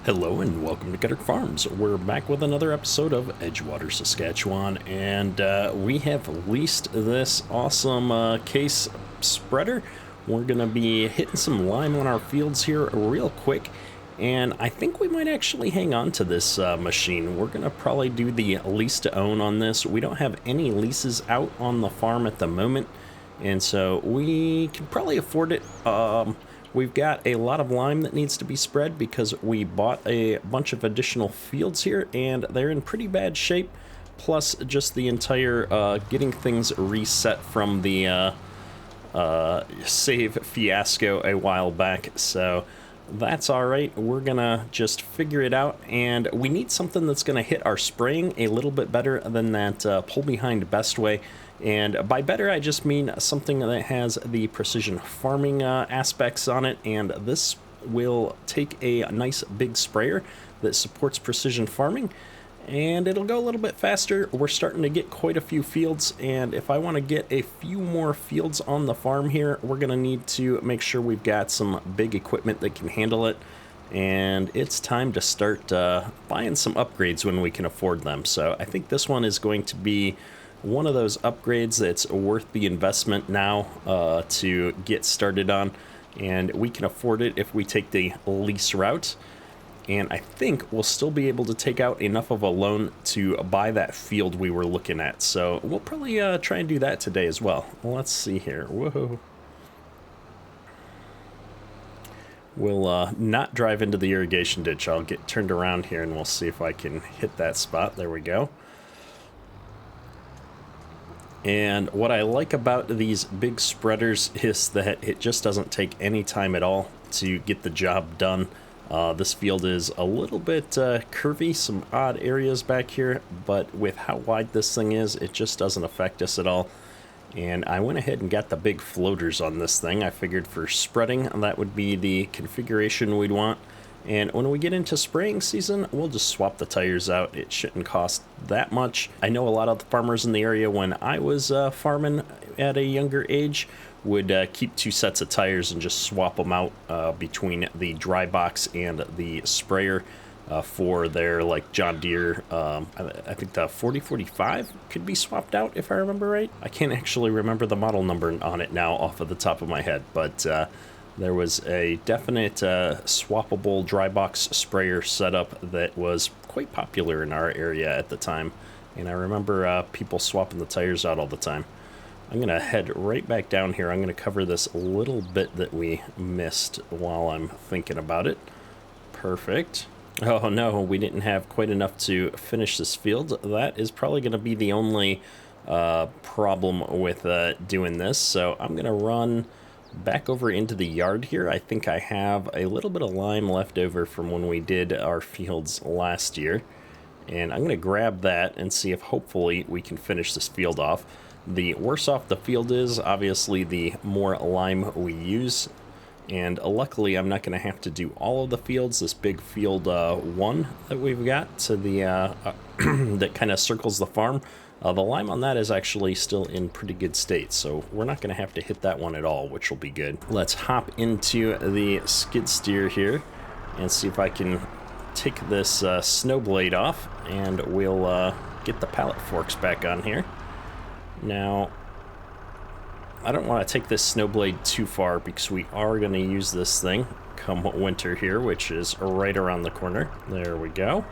Hello and welcome to Gutter Farms. We're back with another episode of Edgewater, Saskatchewan, and we have leased this awesome case spreader. We're going to be hitting some lime on our fields here real quick, and I think we might actually hang on to this machine. We're going to probably do the lease to own on this. We don't have any leases out on the farm at the moment, and so we can probably afford it. We've got a lot of lime that needs to be spread because we bought a bunch of additional fields here and they're in pretty bad shape. Plus just the entire getting things reset from the save fiasco a while back. So that's all right. We're gonna just figure it out, and we need something that's gonna hit our spraying a little bit better than that pull behind best way. And by better, I just mean something that has the precision farming aspects on it, and this will take a nice big sprayer that supports precision farming, and it'll go a little bit faster. We're starting to get quite a few fields, and if I want to get a few more fields on the farm here, we're going to need to make sure we've got some big equipment that can handle it, and it's time to start buying some upgrades when we can afford them. So I think this one is going to be one of those upgrades that's worth the investment now to get started on, and we can afford it if we take the lease route. And I think we'll still be able to take out enough of a loan to buy that field we were looking at, so we'll probably try and do that today as well. Let's see here. Whoa. We'll not drive into the irrigation ditch. I'll get turned around here and we'll see if I can hit that spot. There we go. And what I like about these big spreaders is that it just doesn't take any time at all to get the job done. This field is a little bit curvy, some odd areas back here, but with how wide this thing is, it just doesn't affect us at all. And I went ahead and got the big floaters on this thing. I figured for spreading, that would be the configuration we'd want. And when we get into spraying season, we'll just swap the tires out. It shouldn't cost that much. I know a lot of the farmers in the area, when I was farming at a younger age, would keep two sets of tires and just swap them out between the dry box and the sprayer for their like John Deere. I think the 4045 could be swapped out if I remember right. I can't actually remember the model number on it now off of the top of my head, but there was a definite swappable dry box sprayer setup that was quite popular in our area at the time, and I remember people swapping the tires out all the time. I'm going to head right back down here. I'm going to cover this little bit that we missed while I'm thinking about it. Perfect. Oh no, we didn't have quite enough to finish this field. That is probably going to be the only problem with doing this, so I'm going to run back over into the yard here. I think I have a little bit of lime left over from when we did our fields last year, and I'm going to grab that and see if hopefully we can finish this field off. The worse off the field is, obviously, the more lime we use, and luckily I'm not going to have to do all of the fields. This big field 1 that we've got to the that kind of circles the farm, the lime on that is actually still in pretty good state, so we're not going to have to hit that one at all, which will be good. Let's hop into the skid steer here and see if I can take this snow blade off, and we'll get the pallet forks back on here. Now, I don't want to take this snow blade too far because we are going to use this thing come winter here, which is right around the corner. There we go.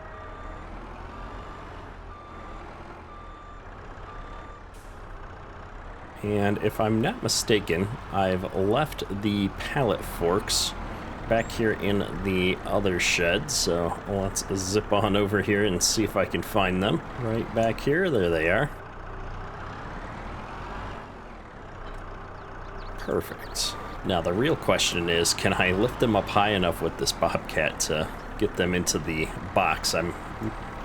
And if I'm not mistaken, I've left the pallet forks back here in the other shed, so let's zip on over here and see if I can find them. Right back here, there they are. Perfect. Now the real question is, can I lift them up high enough with this bobcat to get them into the box? I'm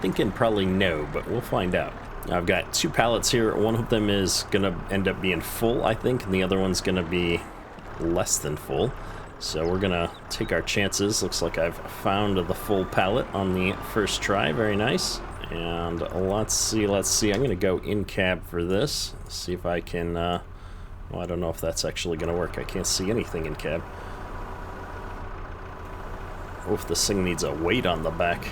thinking probably no, but we'll find out. I've got two pallets here. One of them is going to end up being full, I think, and the other one's going to be less than full. So we're going to take our chances. Looks like I've found the full pallet on the first try. Very nice. And let's see. I'm going to go in cab for this. See if I can... well, I don't know if that's actually going to work. I can't see anything in cab. Oof, this thing needs a weight on the back.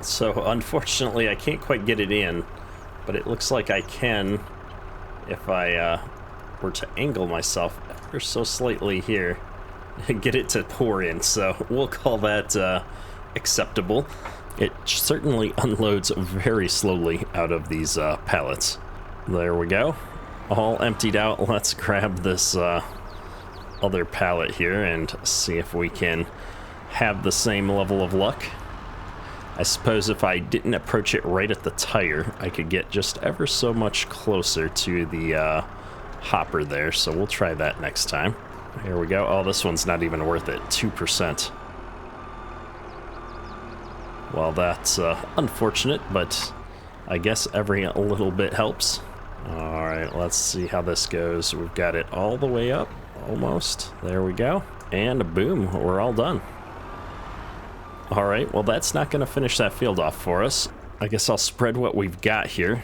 So unfortunately I can't quite get it in, but it looks like I can if I were to angle myself ever so slightly here and get it to pour in. So we'll call that acceptable. It certainly unloads very slowly out of these pallets. There we go. All emptied out. Let's grab this other pallet here and see if we can have the same level of luck. I suppose if I didn't approach it right at the tire, I could get just ever so much closer to the hopper there, so we'll try that next time. Here we go. Oh, this one's not even worth it. 2%. Well, that's unfortunate, but I guess every little bit helps. All right, let's see how this goes. We've got it all the way up, almost. There we go. And boom, we're all done. All right, well, that's not going to finish that field off for us. I guess I'll spread what we've got here,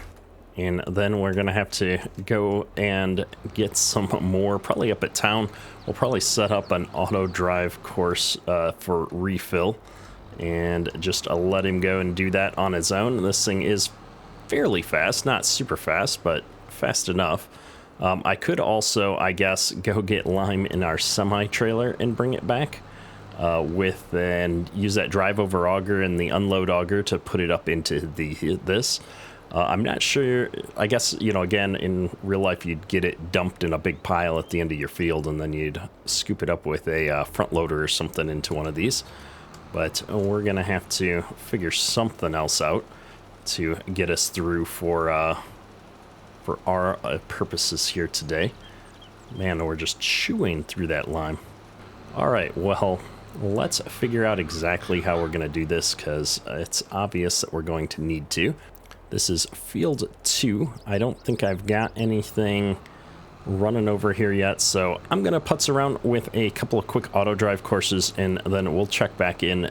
and then we're going to have to go and get some more, probably up at town. We'll probably set up an auto drive course for refill and just let him go and do that on his own. This thing is fairly fast, not super fast, but fast enough. I could also, I guess, go get lime in our semi-trailer and bring it back. And use that drive over auger and the unload auger to put it up into this. I'm not sure. I guess, you know, again, in real life, you'd get it dumped in a big pile at the end of your field, and then you'd scoop it up with a front loader or something into one of these. But we're going to have to figure something else out to get us through for our purposes here today. Man, we're just chewing through that lime. All right, well, let's figure out exactly how we're going to do this, because it's obvious that we're going to need to. This is field 2. I don't think I've got anything running over here yet, so I'm going to putz around with a couple of quick auto drive courses, and then we'll check back in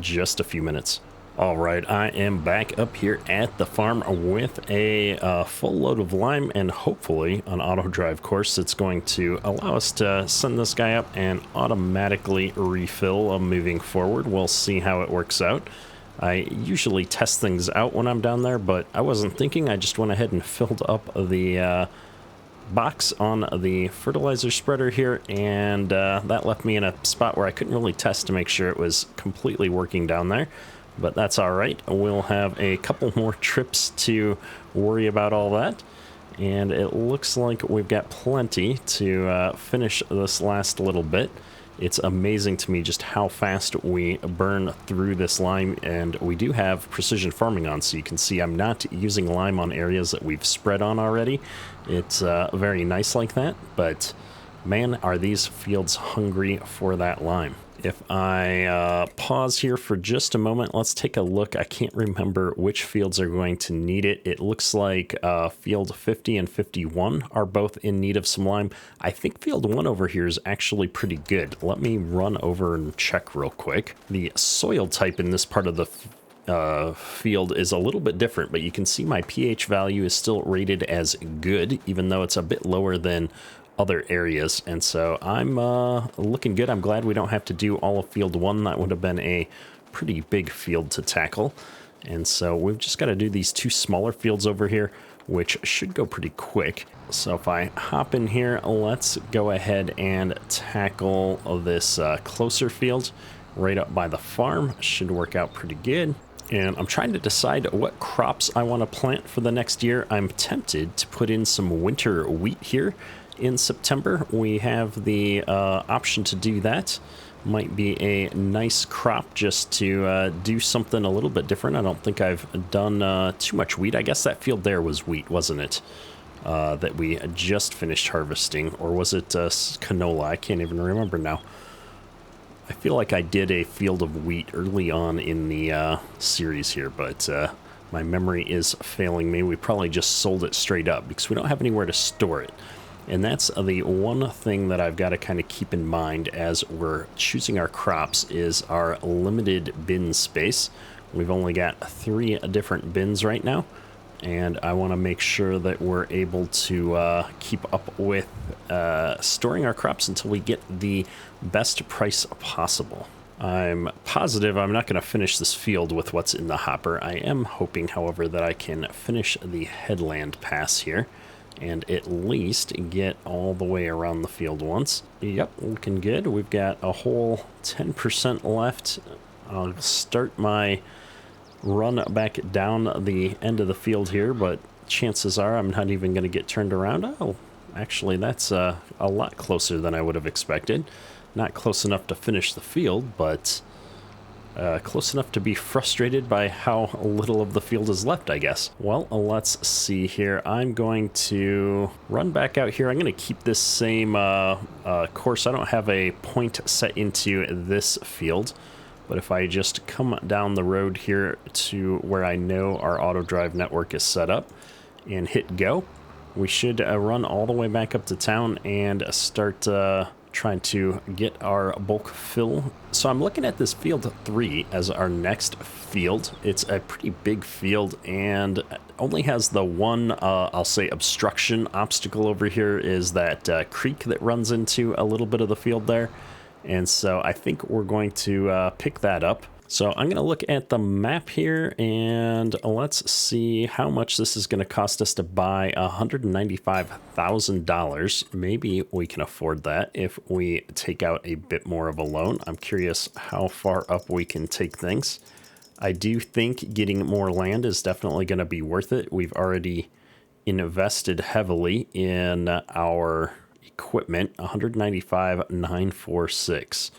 just a few minutes. All right, I am back up here at the farm with a full load of lime and hopefully an auto drive course that's going to allow us to send this guy up and automatically refill moving forward. We'll see how it works out. I usually test things out when I'm down there, but I wasn't thinking. I just went ahead and filled up the box on the fertilizer spreader here, and that left me in a spot where I couldn't really test to make sure it was completely working down there. But that's all right. We'll have a couple more trips to worry about all that. And it looks like we've got plenty to finish this last little bit. It's amazing to me just how fast we burn through this lime. And we do have precision farming on, so you can see I'm not using lime on areas that we've spread on already. It's very nice like that. But man, are these fields hungry for that lime. If I pause here for just a moment, let's take a look. I can't remember which fields are going to need it. It looks like field 50 and 51 are both in need of some lime. I think field 1 over here is actually pretty good. Let me run over and check real quick. The soil type in this part of the field is a little bit different, but you can see my pH value is still rated as good, even though it's a bit lower than other areas, and so I'm looking good. I'm glad we don't have to do all of field 1. That would have been a pretty big field to tackle, and so we've just got to do these 2 smaller fields over here, which should go pretty quick. So if I hop in here, let's go ahead and tackle this closer field right up by the farm. Should work out pretty good. And I'm trying to decide what crops I want to plant for the next year. I'm tempted to put in some winter wheat here in September. We have the option to do that. Might be a nice crop just to do something a little bit different. I don't think I've done too much wheat. I guess that field there was wheat, wasn't it? That we just finished harvesting. Or was it canola? I can't even remember now. I feel like I did a field of wheat early on in the series here, but my memory is failing me. We probably just sold it straight up because we don't have anywhere to store it. And that's the one thing that I've got to kind of keep in mind as we're choosing our crops is our limited bin space. We've only got 3 different bins right now, and I want to make sure that we're able to keep up with storing our crops until we get the best price possible. I'm positive I'm not going to finish this field with what's in the hopper. I am hoping, however, that I can finish the headland pass here and at least get all the way around the field once. Yep, looking good. We've got a whole 10% left. I'll start my run back down the end of the field here, but chances are I'm not even going to get turned around. Oh, actually, that's a lot closer than I would have expected. Not close enough to finish the field, but close enough to be frustrated by how little of the field is left, I guess. Well, let's see here. I'm going to run back out here. I'm going to keep this same course. I don't have a point set into this field, but if I just come down the road here to where I know our auto drive network is set up and hit go, we should run all the way back up to town and start trying to get our bulk fill. So I'm looking at this field 3 as our next field. It's a pretty big field and only has the one, I'll say, obstruction obstacle over here is that creek that runs into a little bit of the field there. And so I think we're going to pick that up. So I'm going to look at the map here and let's see how much this is going to cost us to buy $195,000. Maybe we can afford that if we take out a bit more of a loan. I'm curious how far up we can take things. I do think getting more land is definitely going to be worth it. We've already invested heavily in our equipment. 195,946.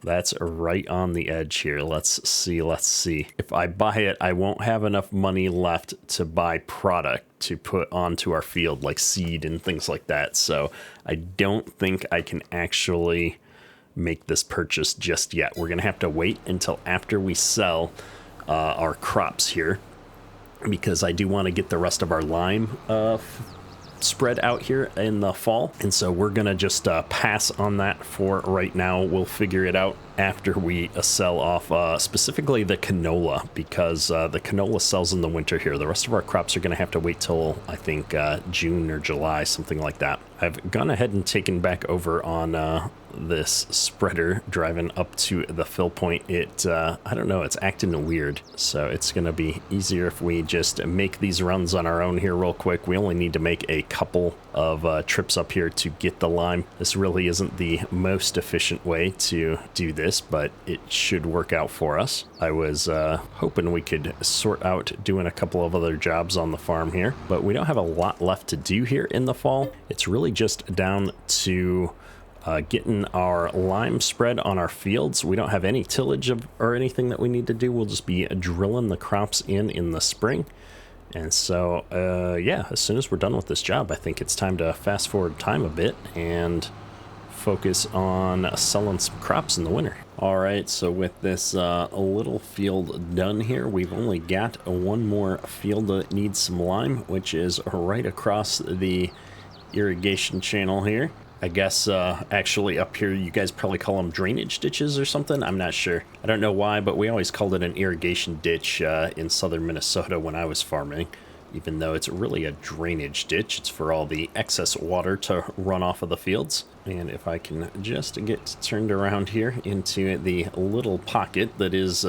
That's right on the edge here. Let's see. If I buy it, I won't have enough money left to buy product to put onto our field, like seed and things like that. So I don't think I can actually make this purchase just yet. We're going to have to wait until after we sell our crops here, because I do want to get the rest of our lime spread out here in the fall, and so we're gonna just pass on that for right now. We'll figure it out after we sell off specifically the canola, because the canola sells in the winter here. The rest of our crops are gonna have to wait till I think June or July, something like that. I've gone ahead and taken back over on this spreader driving up to the fill point. It I don't know, it's acting weird, so it's gonna be easier if we just make these runs on our own here real quick. We only need to make a couple of trips up here to get the lime. This really isn't the most efficient way to do this, but it should work out for us. I was hoping we could sort out doing a couple of other jobs on the farm here, but we don't have a lot left to do here in the fall. It's really just down to getting our lime spread on our fields. We don't have any tillage or anything that we need to do. We'll just be drilling the crops in the spring. And so, yeah, as soon as we're done with this job, I think it's time to fast forward time a bit and focus on selling some crops in the winter. All right, so with this little field done here, we've only got one more field that needs some lime, which is right across the irrigation channel here. I guess actually up here you guys probably call them drainage ditches or something. I'm not sure. I don't know why, but we always called it an irrigation ditch in southern Minnesota when I was farming, even though it's really a drainage ditch. It's for all the excess water to run off of the fields. And if I can just get turned around here into the little pocket that is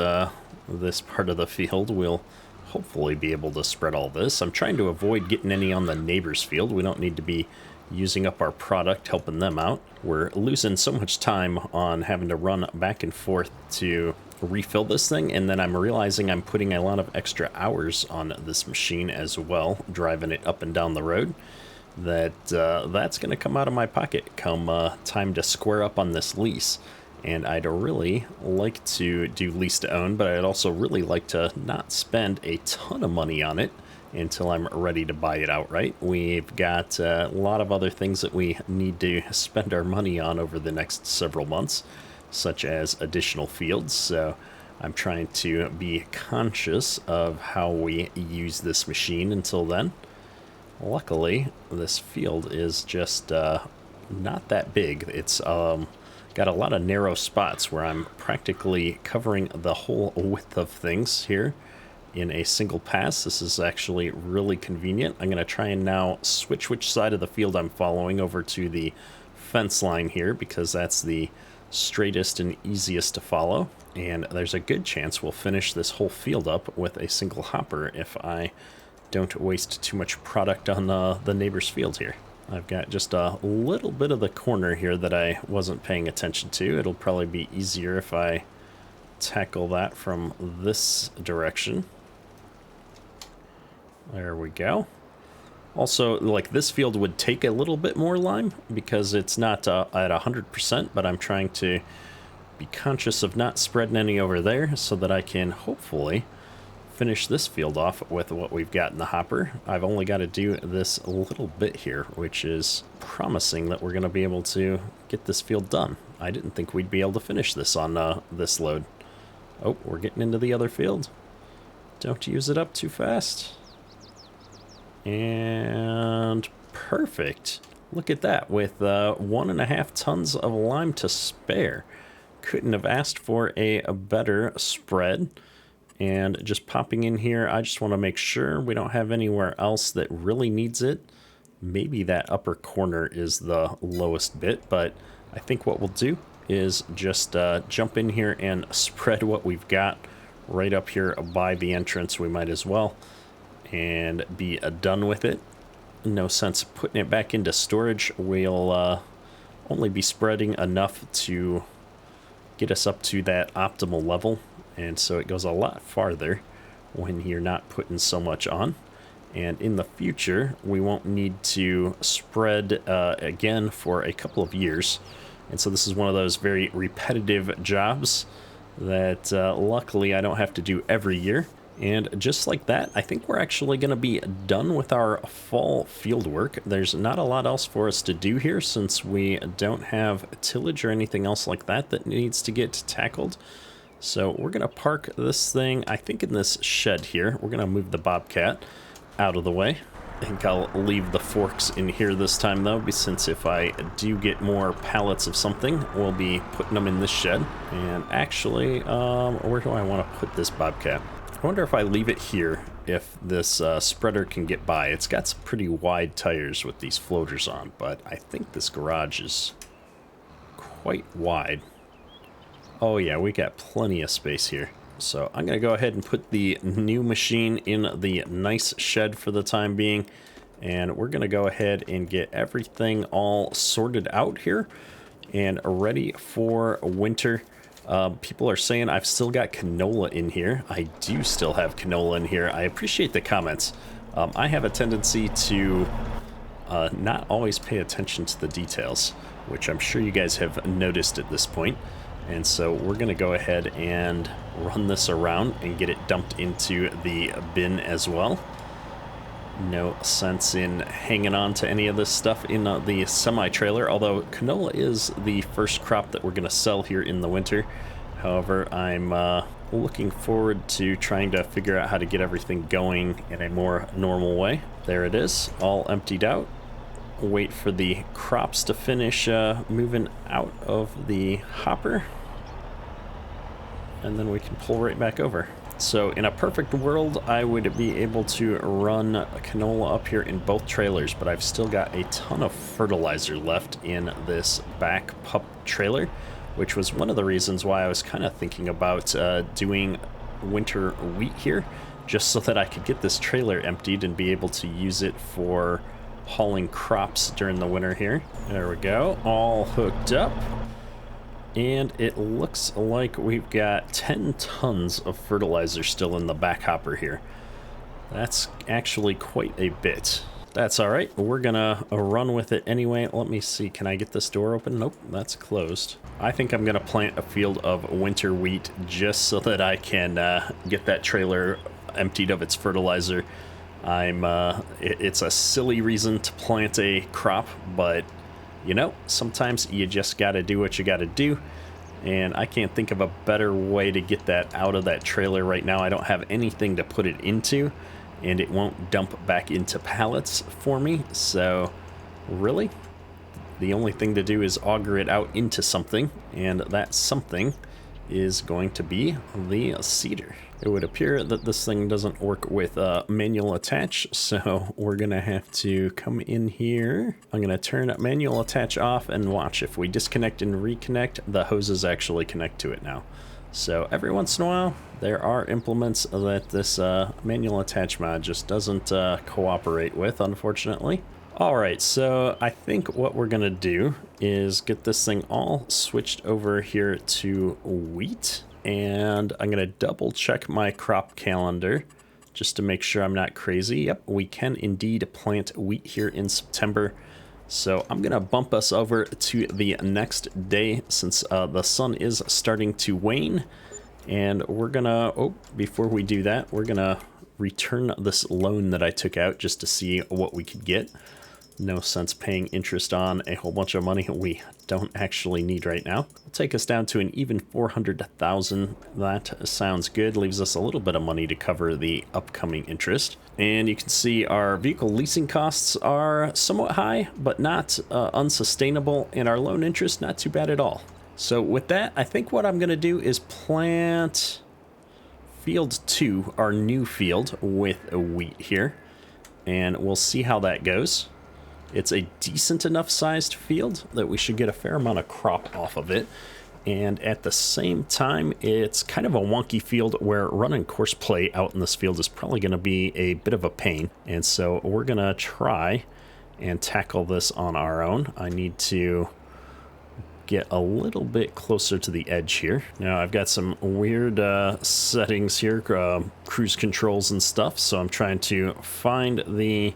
this part of the field, we'll hopefully be able to spread all this. I'm trying to avoid getting any on the neighbor's field. We don't need to be using up our product, helping them out. We're losing so much time on having to run back and forth to refill this thing, and then I'm realizing I'm putting a lot of extra hours on this machine as well, driving it up and down the road, that's going to come out of my pocket come time to square up on this lease. And I'd really like to do lease to own, but I'd also really like to not spend a ton of money on it until I'm ready to buy it outright. We've got a lot of other things that we need to spend our money on over the next several months, such as additional fields. So I'm trying to be conscious of how we use this machine until then. Luckily, this field is just not that big. It's got a lot of narrow spots where I'm practically covering the whole width of things here in a single pass. This is actually really convenient. I'm going to try and now switch which side of the field I'm following over to the fence line here, because that's the straightest and easiest to follow. And there's a good chance we'll finish this whole field up with a single hopper if I don't waste too much product on the neighbor's field here. I've got just a little bit of the corner here that I wasn't paying attention to. It'll probably be easier if I tackle that from this direction. There we go. Also, like, this field would take a little bit more lime because it's not at 100%, but I'm trying to be conscious of not spreading any over there so that I can hopefully finish this field off with what we've got in the hopper. I've only got to do this a little bit here, which is promising that we're going to be able to get this field done. I didn't think we'd be able to finish this on this load. Oh, we're getting into the other field. Don't use it up too fast. And perfect. Look at that, with 1.5 tons of lime to spare. Couldn't have asked for a better spread. And just popping in here, I just want to make sure we don't have anywhere else that really needs it. Maybe that upper corner is the lowest bit, but I think what we'll do is just jump in here and spread what we've got right up here by the entrance. We might as well, and be done with it. No sense putting it back into storage. We'll only be spreading enough to get us up to that optimal level. And so it goes a lot farther when you're not putting so much on. And in the future, we won't need to spread again for a couple of years. And so this is one of those very repetitive jobs that luckily I don't have to do every year. And just like that, I think we're actually going to be done with our fall field work. There's not a lot else for us to do here since we don't have tillage or anything else like that that needs to get tackled. So we're going to park this thing, I think, in this shed here. We're going to move the Bobcat out of the way. I think I'll leave the forks in here this time, though, since if I do get more pallets of something, we'll be putting them in this shed. And actually, where do I want to put this Bobcat? I wonder if I leave it here, if this spreader can get by. It's got some pretty wide tires with these floaters on, but I think this garage is quite wide. Oh yeah, we got plenty of space here. So I'm going to go ahead and put the new machine in the nice shed for the time being. And we're going to go ahead and get everything all sorted out here and ready for winter. People are saying I've still got canola in here. I do still have canola in here. I appreciate the comments. I have a tendency to not always pay attention to the details, which I'm sure you guys have noticed at this point. And so we're going to go ahead and run this around and get it dumped into the bin as well. No sense in hanging on to any of this stuff in the semi-trailer, although canola is the first crop that we're going to sell here in the winter. However, I'm looking forward to trying to figure out how to get everything going in a more normal way. There it is, all emptied out. Wait for the crops to finish moving out of the hopper, and then we can pull right back over. So in a perfect world, I would be able to run canola up here in both trailers, but I've still got a ton of fertilizer left in this back pup trailer, which was one of the reasons why I was kind of thinking about doing winter wheat here, just so that I could get this trailer emptied and be able to use it for hauling crops during the winter here. There we go, all hooked up. And it looks like we've got 10 tons of fertilizer still in the back hopper here. That's actually quite a bit. That's all right, we're gonna run with it anyway. Let me see, can I get this door open? Nope, that's closed. I think I'm gonna plant a field of winter wheat just so that I can get that trailer emptied of its fertilizer. It's a silly reason to plant a crop, but you know, sometimes you just gotta do what you gotta do, and I can't think of a better way to get that out of that trailer right now. I don't have anything to put it into, and it won't dump back into pallets for me, so really, The only thing to do is auger it out into something, and that something is going to be the seeder. It would appear that this thing doesn't work with manual attach, so we're gonna have to come in here. I'm gonna turn manual attach off and watch. If we disconnect and reconnect, the hoses actually connect to it now. So every once in a while, there are implements that this manual attach mod just doesn't cooperate with, unfortunately. All right, so I think what we're gonna do is get this thing all switched over here to wheat, and I'm gonna double check my crop calendar just to make sure I'm not crazy. Yep, we can indeed plant wheat here in September. So I'm gonna bump us over to the next day since the sun is starting to wane, and we're gonna, oh, before we do that, we're gonna return this loan that I took out just to see what we could get. No sense paying interest on a whole bunch of money we don't actually need right now. It'll take us down to an even 400,000. That sounds good. Leaves us a little bit of money to cover the upcoming interest. And you can see our vehicle leasing costs are somewhat high, but not unsustainable. And our loan interest, not too bad at all. So with that, I think what I'm going to do is plant field 2, our new field, with a wheat here. And we'll see how that goes. It's a decent enough sized field that we should get a fair amount of crop off of it. And at the same time, it's kind of a wonky field where running course play out in this field is probably going to be a bit of a pain. And so we're going to try and tackle this on our own. I need to get a little bit closer to the edge here. Now I've got some weird settings here, cruise controls and stuff. So I'm trying to find the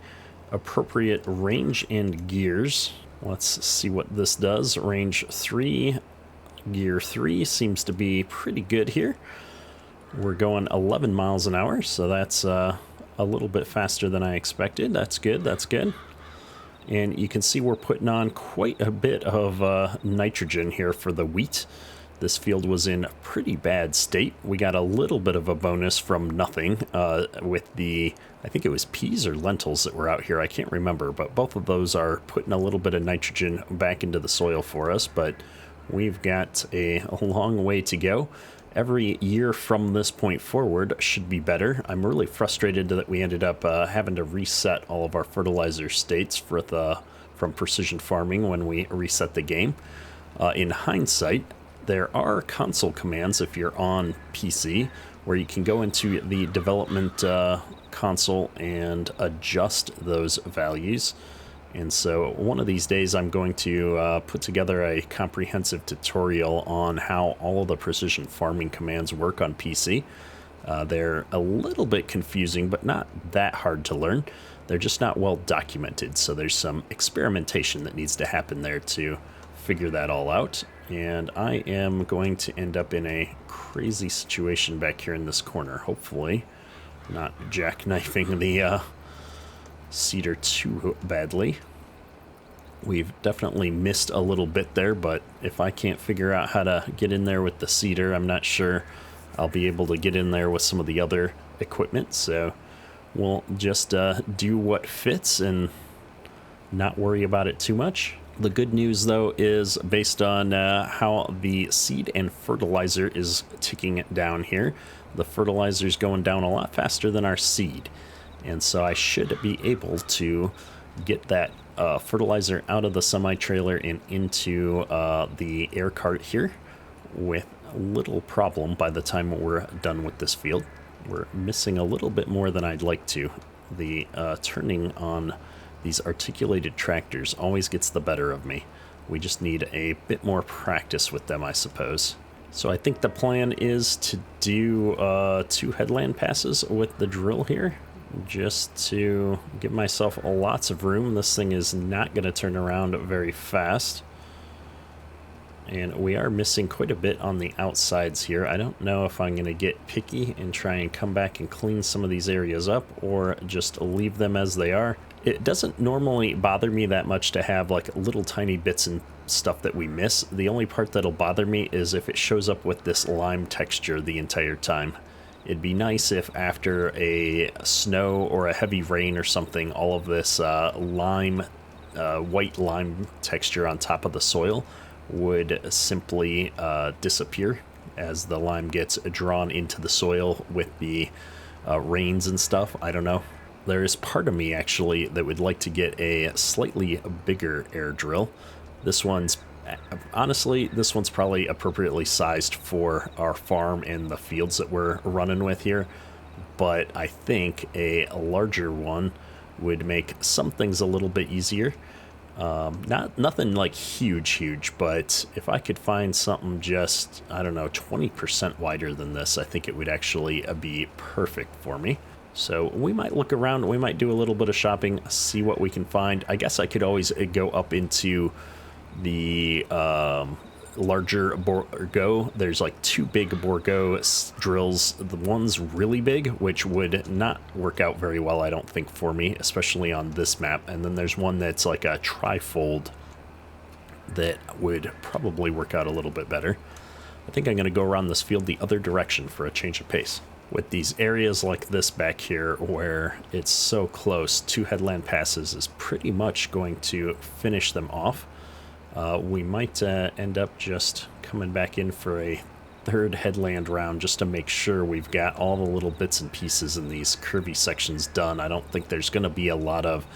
appropriate range and gears. Let's see what this does. Range 3, gear 3 seems to be pretty good here. We're going 11 miles an hour, so that's a little bit faster than I expected. That's good, that's good. And you can see we're putting on quite a bit of nitrogen here for the wheat. This field was in a pretty bad state. We got a little bit of a bonus from nothing with the, I think it was peas or lentils that were out here. I can't remember, but both of those are putting a little bit of nitrogen back into the soil for us, but we've got a long way to go. Every year from this point forward should be better. I'm really frustrated that we ended up having to reset all of our fertilizer states from precision farming when we reset the game. In hindsight, there are console commands if you're on PC where you can go into the development console and adjust those values. And so one of these days I'm going to put together a comprehensive tutorial on how all of the precision farming commands work on PC. They're a little bit confusing, but not that hard to learn. They're just not well documented, so there's some experimentation that needs to happen there to figure that all out. And I am going to end up in a crazy situation back here in this corner, hopefully not jackknifing the seeder too badly. We've definitely missed a little bit there, but if I can't figure out how to get in there with the seeder, I'm not sure I'll be able to get in there with some of the other equipment. So we'll just do what fits and not worry about it too much. The good news, though, is based on how the seed and fertilizer is ticking down here. The fertilizer is going down a lot faster than our seed. And so I should be able to get that fertilizer out of the semi-trailer and into the air cart here with little problem by the time we're done with this field. We're missing a little bit more than I'd like to. The turning on these articulated tractors always gets the better of me. We just need a bit more practice with them, I suppose. So I think the plan is to do 2 headland passes with the drill here, just to give myself lots of room. This thing is not going to turn around very fast. And we are missing quite a bit on the outsides here. I don't know if I'm going to get picky and try and come back and clean some of these areas up or just leave them as they are. It doesn't normally bother me that much to have like little tiny bits and stuff that we miss. The only part that'll bother me is if it shows up with this lime texture the entire time. It'd be nice if after a snow or a heavy rain or something, all of this lime white lime texture on top of the soil would simply disappear as the lime gets drawn into the soil with the rains and stuff. I don't know. There is part of me actually that would like to get a slightly bigger air drill. This one's honestly, this one's probably appropriately sized for our farm and the fields that we're running with here. But I think a larger one would make some things a little bit easier. Nothing like huge, but if I could find something just, I don't know, 20% wider than this, I think it would actually be perfect for me. So we might look around, we might do a little bit of shopping, see what we can find. I guess I could always go up into the larger Bourgeot. There's like 2 big Bourgeot drills. The one's really big, which would not work out very well, I don't think, for me, especially on this map. And then there's one that's like a trifold that would probably work out a little bit better. I think I'm going to go around this field the other direction for a change of pace. With these areas like this back here where it's so close, 2 headland passes is pretty much going to finish them off. We might end up just coming back in for a 3rd headland round just to make sure we've got all the little bits and pieces in these curvy sections done. I don't think there's going to be a lot of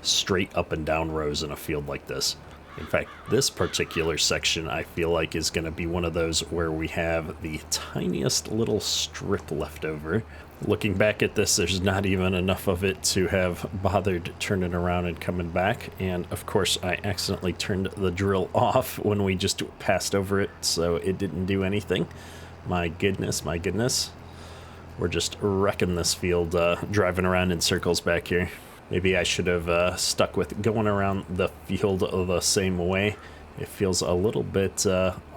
straight up and down rows in a field like this. In fact, this particular section I feel like is going to be one of those where we have the tiniest little strip left over. Looking back at this, there's not even enough of it to have bothered turning around and coming back. And of course, I accidentally turned the drill off when we just passed over it, so it didn't do anything. My goodness, my goodness. We're just wrecking this field, driving around in circles back here. Maybe I should have stuck with going around the field the same way. It feels a little bit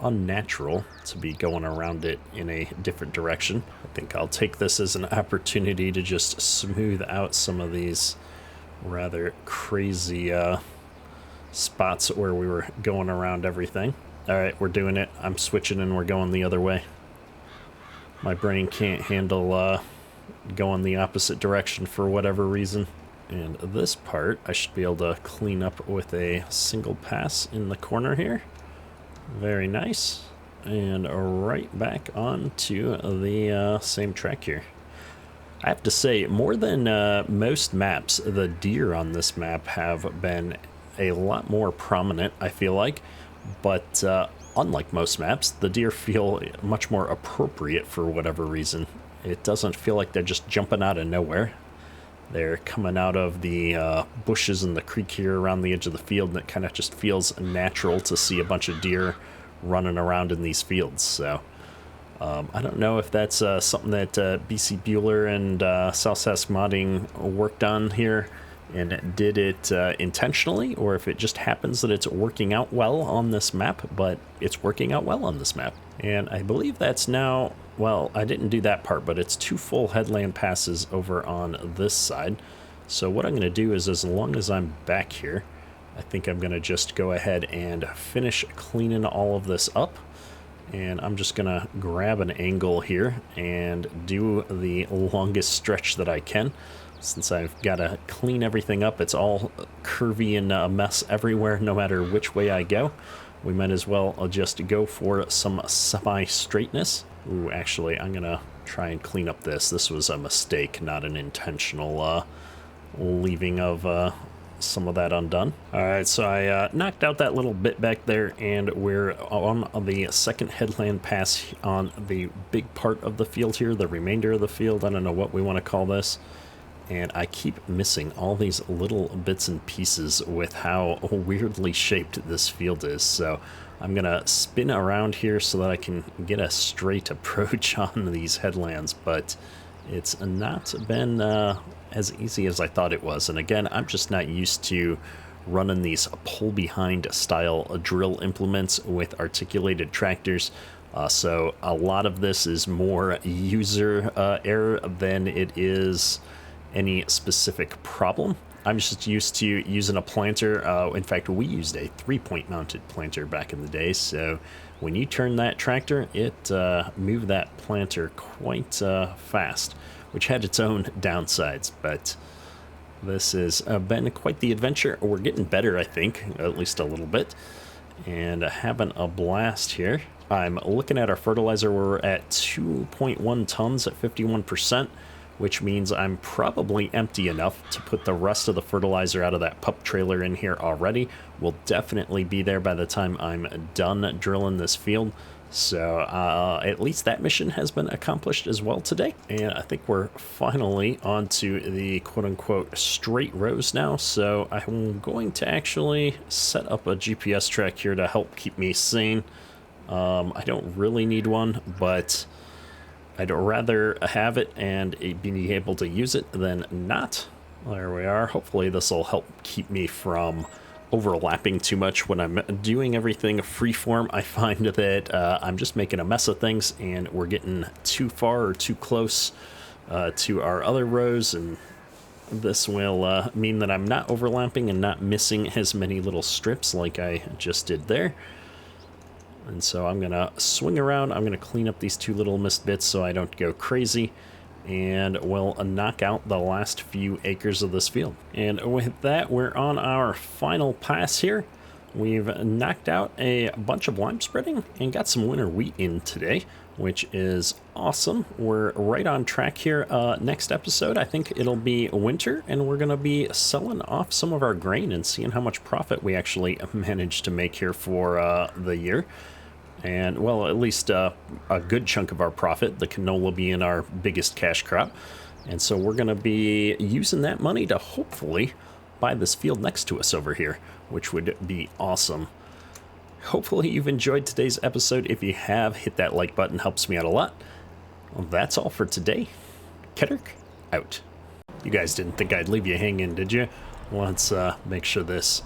unnatural to be going around it in a different direction. I think I'll take this as an opportunity to just smooth out some of these rather crazy spots where we were going around everything. All right, we're doing it. I'm switching and we're going the other way. My brain can't handle going the opposite direction for whatever reason. And this part I should be able to clean up with a single pass in the corner here. Very nice. And right back onto the same track here. I have to say, more than most maps, the deer on this map have been a lot more prominent, I feel like. But unlike most maps, the deer feel much more appropriate for whatever reason. It doesn't feel like they're just jumping out of nowhere. They're coming out of the bushes in the creek here around the edge of the field, and it kind of just feels natural to see a bunch of deer running around in these fields. So I don't know if that's something that BC Bueller and South Sask Modding worked on here and did it intentionally, or if it just happens that it's working out well on this map, but it's working out well on this map. And I believe that's now, well, I didn't do that part, but it's 2 full headland passes over on this side. So what I'm going to do is, as long as I'm back here, I think I'm going to just go ahead and finish cleaning all of this up. And I'm just going to grab an angle here and do the longest stretch that I can. Since I've got to clean everything up, it's all curvy and a mess everywhere, no matter which way I go. We might as well just go for some semi-straightness. Ooh, actually, I'm going to try and clean up this. This was a mistake, not an intentional leaving of some of that undone. All right, so I knocked out that little bit back there, and we're on the second headland pass on the big part of the field here, the remainder of the field. I don't know what we want to call this. And I keep missing all these little bits and pieces with how weirdly shaped this field is. So I'm going to spin around here so that I can get a straight approach on these headlands. But it's not been as easy as I thought it was. And again, I'm just not used to running these pull-behind style drill implements with articulated tractors. So a lot of this is more user error than it is any specific problem. I'm just used to using a planter. In fact, we used a 3-point mounted planter back in the day, so when you turn that tractor, it moved that planter quite fast, which had its own downsides, but This has been quite the adventure. We're getting better, I think, at least a little bit, and having a blast here. I'm looking at our fertilizer. We're at 2.1 tons at 51%, which means I'm probably empty enough to put the rest of the fertilizer out of that pup trailer in here already. We'll definitely be there by the time I'm done drilling this field. So at least that mission has been accomplished as well today. And I think we're finally onto the quote-unquote straight rows now. So I'm going to actually set up a GPS track here to help keep me sane. I don't really need one, but I'd rather have it and be able to use it than not. There we are. Hopefully this will help keep me from overlapping too much. When I'm doing everything freeform, I find that I'm just making a mess of things and we're getting too far or too close to our other rows, and this will mean that I'm not overlapping and not missing as many little strips like I just did there. And so I'm gonna swing around. I'm gonna clean up these two little missed bits so I don't go crazy, and we'll knock out the last few acres of this field. And with that, we're on our final pass here. We've knocked out a bunch of lime spreading and got some winter wheat in today, which is awesome. We're right on track here. Next episode, I think it'll be winter, and we're gonna be selling off some of our grain and seeing how much profit we actually managed to make here for the year. And, well, at least a good chunk of our profit, the canola being our biggest cash crop. And so we're going to be using that money to hopefully buy this field next to us over here, which would be awesome. Hopefully you've enjoyed today's episode. If you have, hit that like button, helps me out a lot. Well, that's all for today. Ketterk, out. You guys didn't think I'd leave you hanging, did you? Let's make sure this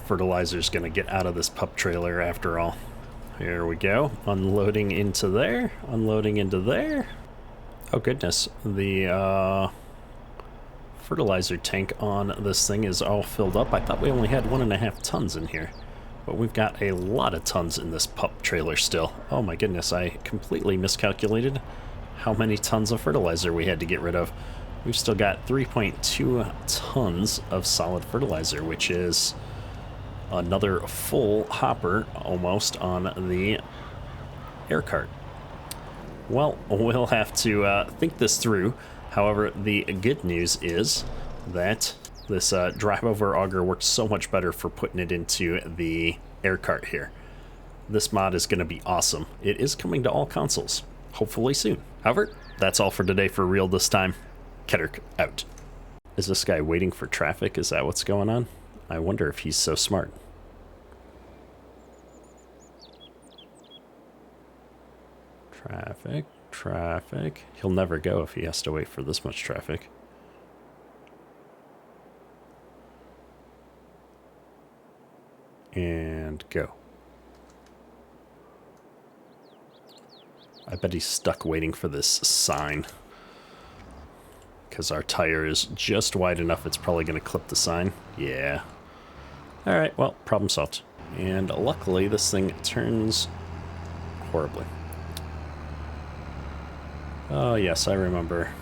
fertilizer's going to get out of this pup trailer after all. Here we go. Unloading into there. Unloading into there. Oh, goodness. The fertilizer tank on this thing is all filled up. I thought we only had 1.5 tons in here, but we've got a lot of tons in this pup trailer still. Oh, my goodness. I completely miscalculated how many tons of fertilizer we had to get rid of. We've still got 3.2 tons of solid fertilizer, which is another full hopper almost on the air cart. Well, we'll have to think this through. However, the good news is that this drive-over auger works so much better for putting it into the air cart here. This mod is going to be awesome. It is coming to all consoles, hopefully soon. However, that's all for today for real this time. Ketterk, out. Is this guy waiting for traffic? Is that what's going on? I wonder if he's so smart. Traffic, traffic. He'll never go if he has to wait for this much traffic. And go. I bet he's stuck waiting for this sign, because our tire is just wide enough it's probably going to clip the sign. Yeah. Alright, well, problem solved. And luckily this thing turns horribly. Oh yes, I remember.